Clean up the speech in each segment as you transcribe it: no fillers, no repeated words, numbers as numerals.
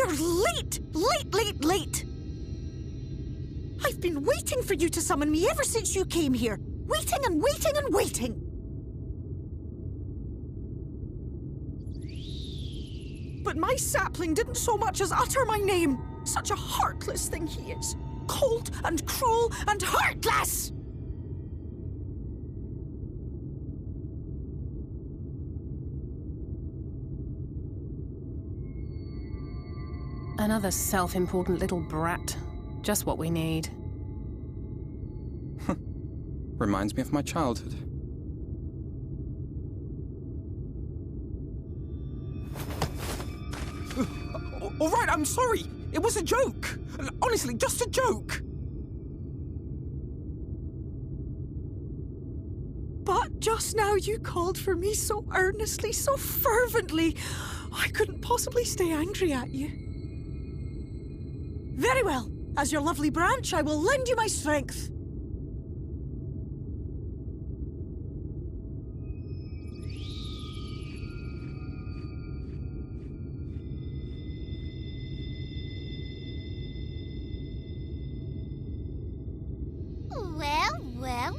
You're late! Late! I've been waiting for you to summon me ever since you came here. Waiting and waiting and waiting. But my sapling didn't so much as utter my name. Such a heartless thing he is. Cold and cruel and heartless! Another self-important little brat. Just what we need. Reminds me of my childhood. All right, I'm sorry. It was a joke. Honestly, just a joke. But just now you called for me so earnestly, so fervently. I couldn't possibly stay angry at you. Very well. As your lovely branch, I will lend you my strength. Well.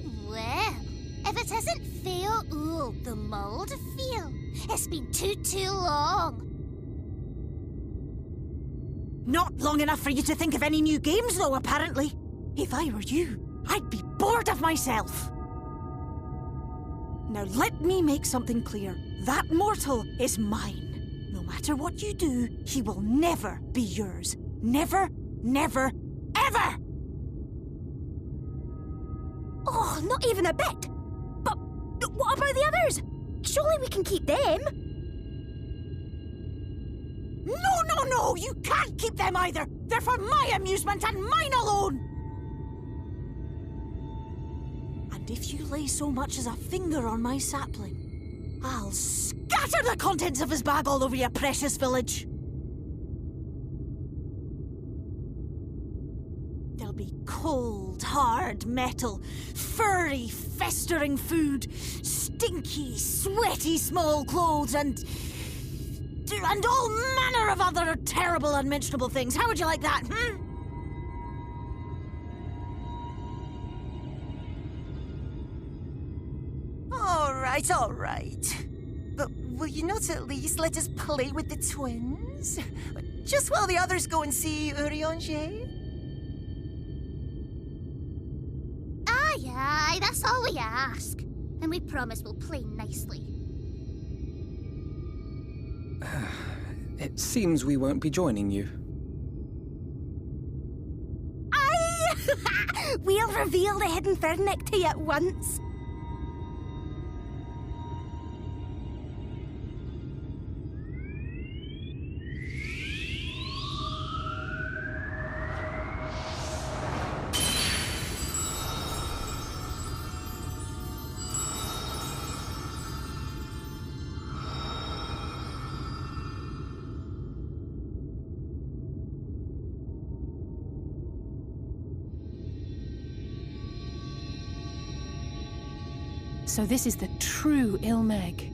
If it isn't fail, ooh, the mould feel. It's been too long. Not long enough for you to think of any new games, though, apparently. If I were you, I'd be bored of myself. Now let me make something clear. That mortal is mine. No matter what you do, he will never be yours. Never, ever! Oh, not even a bit. But what about the others? Surely we can keep them. No, you can't keep them either! They're for my amusement and mine alone! And if you lay so much as a finger on my sapling, I'll scatter the contents of his bag all over your precious village. There'll be cold, hard metal, furry, festering food, stinky, sweaty small clothes, and all manner of other terrible, unmentionable things. How would you like that, All right. But will you not at least let us play with the twins? Just while the others go and see Urianger? Aye, that's all we ask. And we promise we'll play nicely. It seems we won't be joining you. Aye! We'll reveal the hidden Vernick to you at once. So this is the true Ilmeg.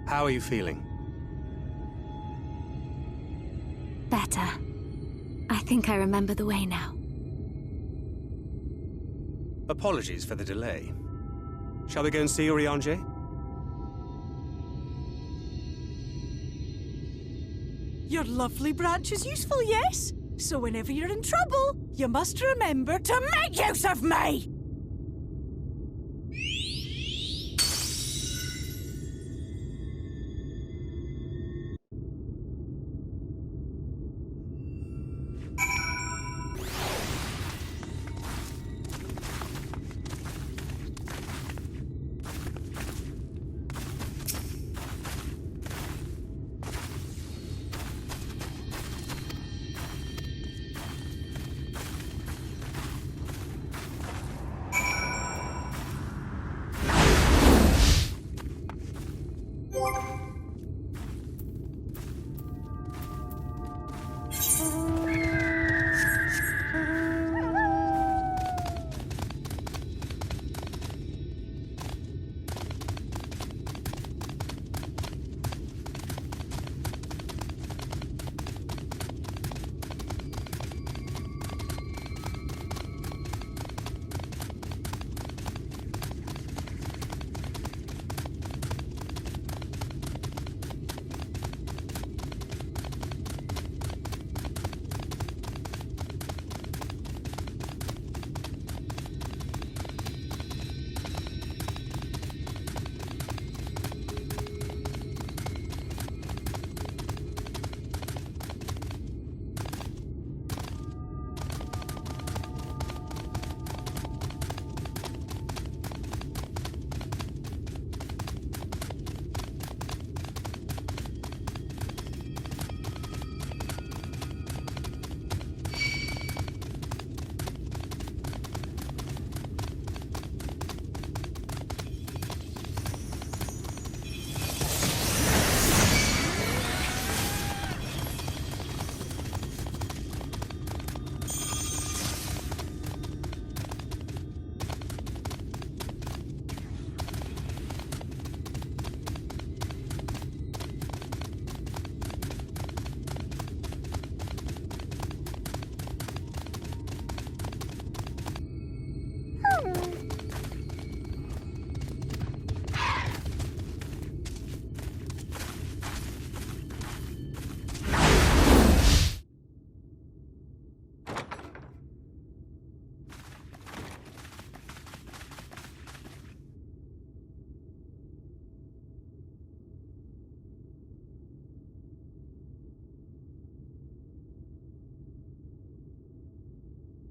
How are you feeling? Better. I think I remember the way now. Apologies for the delay. Shall we go and see Urianger? Your lovely branch is useful, yes? So whenever you're in trouble, you must remember to make use of me!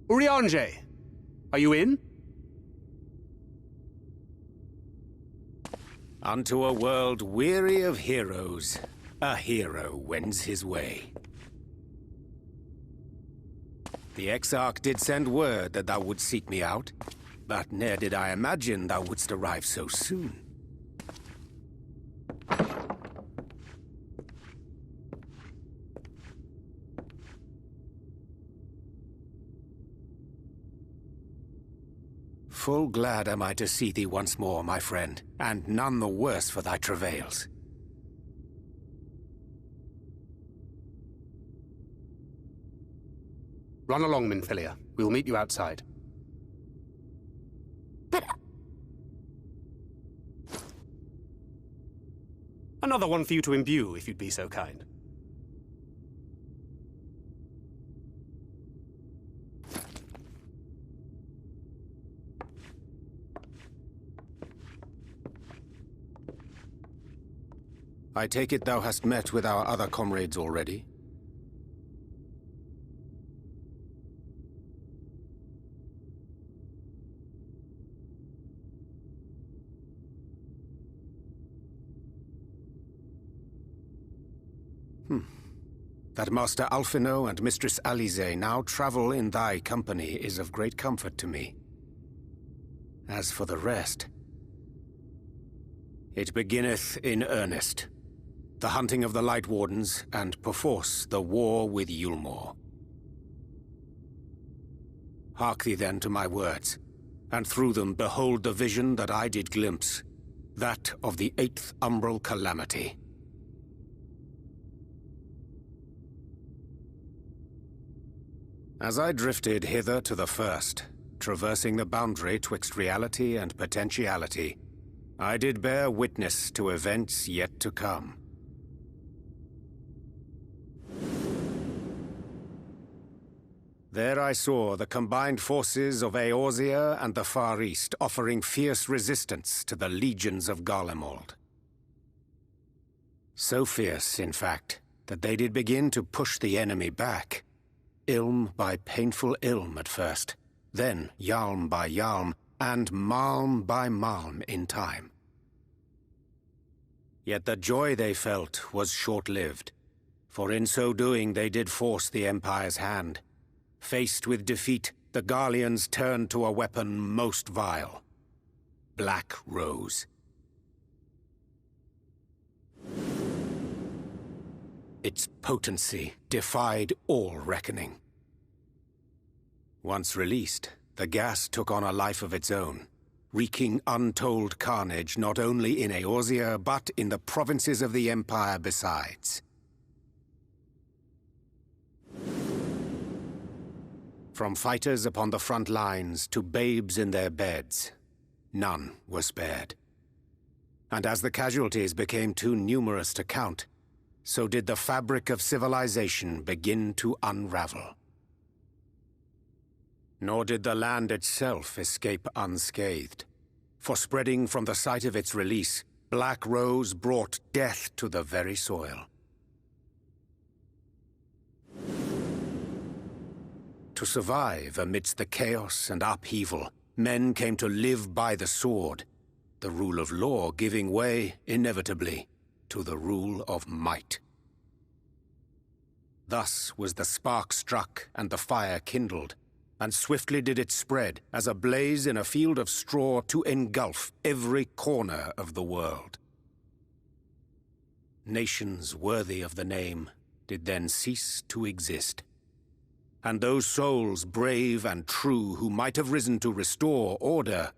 Urianger, are you in? Unto a world weary of heroes, a hero wends his way. The Exarch did send word that thou wouldst seek me out, but ne'er did I imagine thou wouldst arrive so soon. Full glad am I to see thee once more, my friend, and none the worse for thy travails. Run along, Minfilia. We'll meet you outside. But... Another one for you to imbue, if you'd be so kind. I take it thou hast met with our other comrades already? That Master Alphino and Mistress Alize now travel in thy company is of great comfort to me. As for the rest, it beginneth in earnest. The hunting of the Light Wardens, and perforce the war with Yulmore. Hark thee then to my words, and through them behold the vision that I did glimpse, that of the 8th Umbral Calamity. As I drifted hither to the first, traversing the boundary twixt reality and potentiality, I did bear witness to events yet to come. There I saw the combined forces of Eorzea and the Far East offering fierce resistance to the legions of Garlemald. So fierce, in fact, that they did begin to push the enemy back. Ilm by painful ilm at first, then yalm by yalm, and malm by malm in time. Yet the joy they felt was short-lived, for in so doing they did force the Empire's hand. Faced with defeat, the Garleans turned to a weapon most vile: Black Rose. Its potency defied all reckoning. Once released, the gas took on a life of its own, wreaking untold carnage not only in Eorzea, but in the provinces of the Empire besides. From fighters upon the front lines to babes in their beds, none were spared. And as the casualties became too numerous to count, so did the fabric of civilization begin to unravel. Nor did the land itself escape unscathed, for spreading from the site of its release, Black Rose brought death to the very soil. To survive amidst the chaos and upheaval, men came to live by the sword, the rule of law giving way, inevitably, to the rule of might. Thus was the spark struck and the fire kindled, and swiftly did it spread as a blaze in a field of straw to engulf every corner of the world. Nations worthy of the name did then cease to exist, and those souls brave and true who might have risen to restore order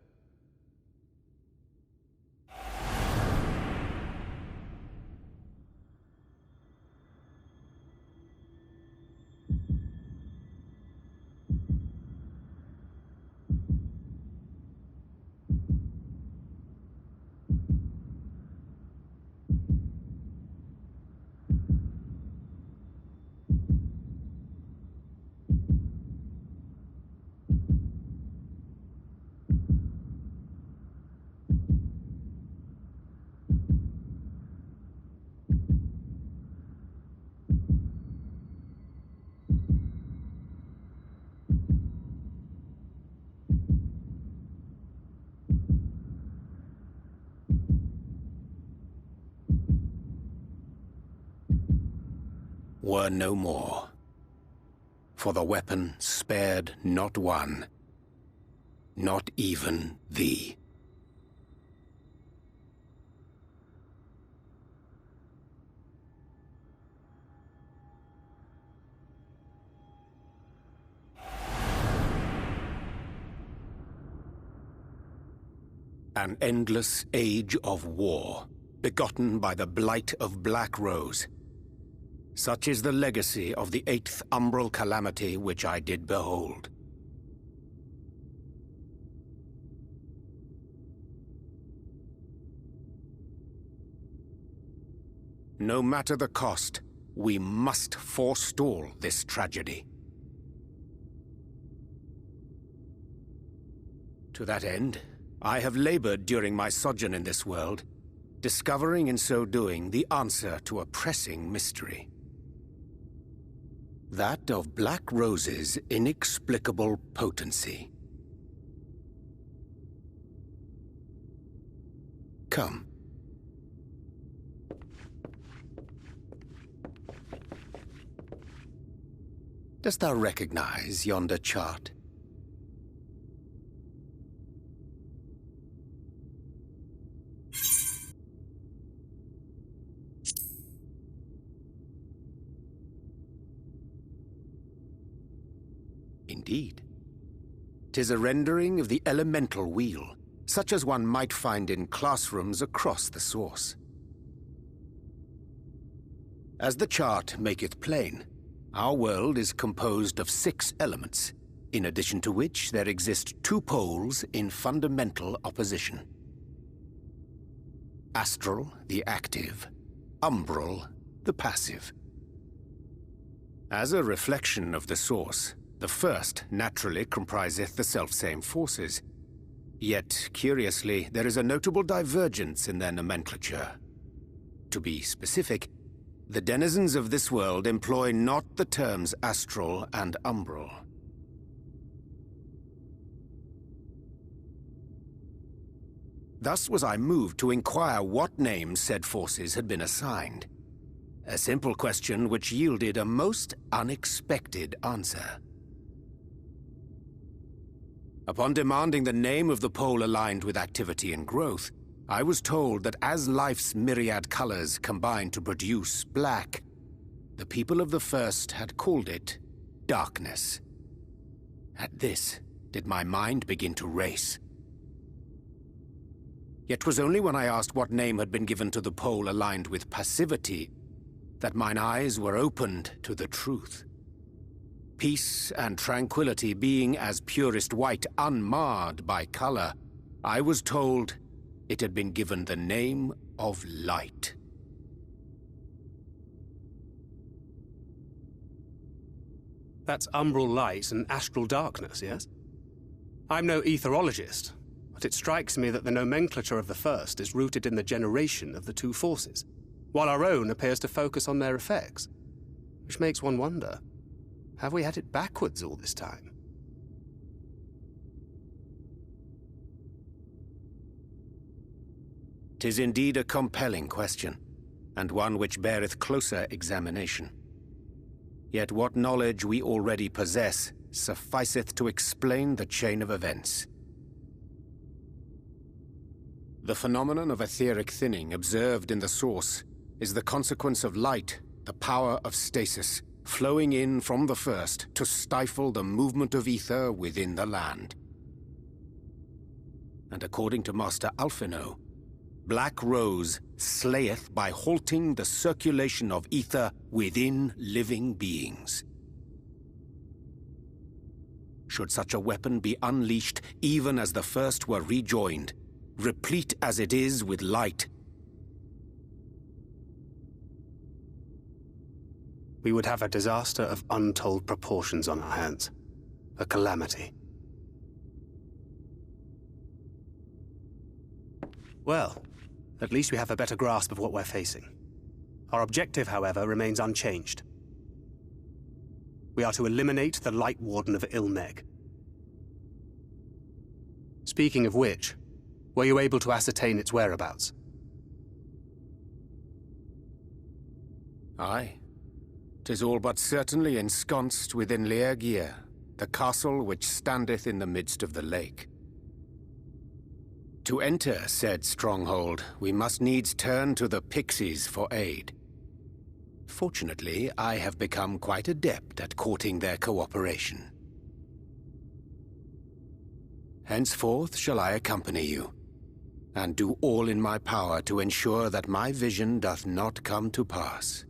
were no more. For the weapon spared not one, not even thee. An endless age of war, begotten by the blight of Black Rose. Such is the legacy of the 8th umbral calamity which I did behold. No matter the cost, we must forestall this tragedy. To that end, I have labored during my sojourn in this world, discovering in so doing the answer to a pressing mystery. That of Black Rose's inexplicable potency. Come. Dost thou recognize yonder chart? Indeed. 'Tis a rendering of the elemental wheel, such as one might find in classrooms across the source. As the chart maketh plain, our world is composed of 6 elements, in addition to which there exist 2 poles in fundamental opposition. Astral, the active; umbral, the passive. As a reflection of the source, the first naturally compriseth the selfsame forces. Yet, curiously, there is a notable divergence in their nomenclature. To be specific, the denizens of this world employ not the terms astral and umbral. Thus was I moved to inquire what names said forces had been assigned. A simple question which yielded a most unexpected answer. Upon demanding the name of the pole aligned with activity and growth, I was told that as life's myriad colors combine to produce black, the people of the first had called it darkness. At this, did my mind begin to race. Yet 'twas only when I asked what name had been given to the pole aligned with passivity that mine eyes were opened to the truth. Peace and tranquility being as purest white, unmarred by color, I was told it had been given the name of light. That's umbral light and astral darkness, yes? I'm no etherologist, but it strikes me that the nomenclature of the first is rooted in the generation of the 2 forces, while our own appears to focus on their effects. Which makes one wonder, have we had it backwards all this time? "'Tis indeed a compelling question, and one which beareth closer examination. Yet what knowledge we already possess sufficeth to explain the chain of events. The phenomenon of etheric thinning observed in the source is the consequence of light, the power of stasis, flowing in from the first to stifle the movement of ether within the land. And according to Master Alphino, Black Rose slayeth by halting the circulation of ether within living beings. Should such a weapon be unleashed even as the first were rejoined, replete as it is with light, we would have a disaster of untold proportions on our hands. A calamity. Well, at least we have a better grasp of what we're facing. Our objective, however, remains unchanged. We are to eliminate the Light Warden of Ilmeg. Speaking of which, were you able to ascertain its whereabouts? 'Tis all but certainly ensconced within Leargear, the castle which standeth in the midst of the lake. To enter said stronghold, we must needs turn to the pixies for aid. Fortunately, I have become quite adept at courting their cooperation. Henceforth shall I accompany you, and do all in my power to ensure that my vision doth not come to pass.